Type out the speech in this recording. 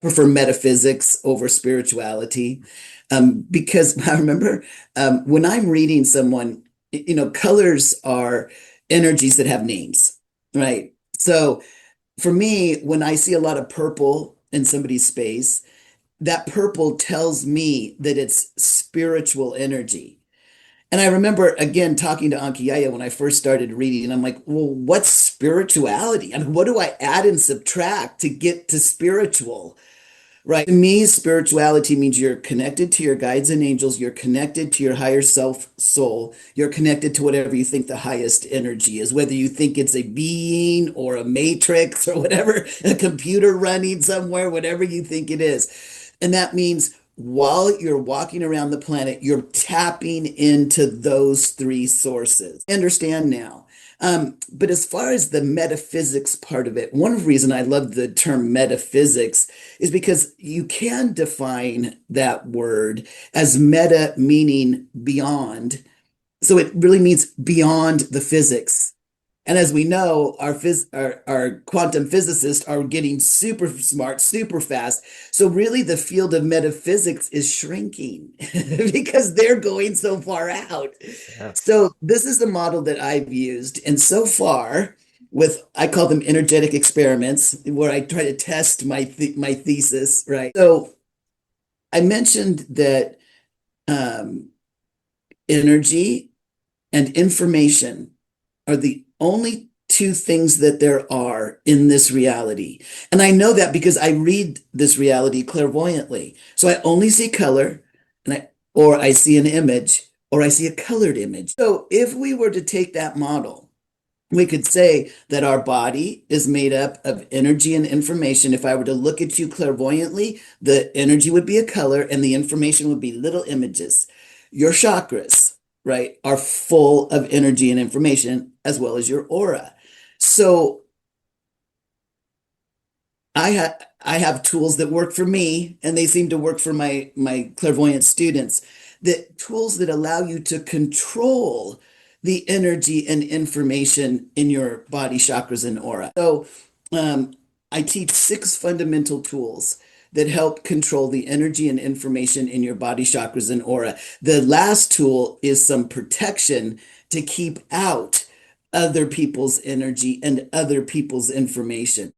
prefer metaphysics over spirituality, because I remember when I'm reading someone, colors are energies that have names, right? So for me, when I see a lot of purple in somebody's space, that purple tells me that it's spiritual energy. And I remember again talking to Ankiyaya when I first started reading, and I'm like, well, what's spirituality? And what do I add and subtract to get to spiritual? Right. To me, spirituality means you're connected to your guides and angels, you're connected to your higher self soul, you're connected to whatever you think the highest energy is, whether you think it's a being or a matrix or whatever, a computer running somewhere, whatever you think it is. And that means while you're walking around the planet, you're tapping into those three sources. Understand now. But as far as the metaphysics part of it, one reason I love the term metaphysics is because you can define that word as meta meaning beyond. So it really means beyond the physics. And as we know, our quantum physicists are getting super smart, super fast. So really the field of metaphysics is shrinking because they're going so far out. Yes. So this is the model that I've used. And so far, I call them energetic experiments, where I try to test my thesis, right? So I mentioned that um, energy and information are the only two things that there are in this reality. And I know that because I read this reality clairvoyantly. So I only see color, or I see an image, or I see a colored image. So if we were to take that model, we could say that our body is made up of energy and information. If I were to look at you clairvoyantly, the energy would be a color and the information would be little images. Your chakras, right, are full of energy and information, as well as your aura. So I have tools that work for me, and they seem to work for my clairvoyant students. The tools that allow you to control the energy and information in your body chakras and aura. So um, I teach 6 fundamental tools that help control the energy and information in your body chakras and aura. The last tool is some protection to keep out other people's energy and other people's information.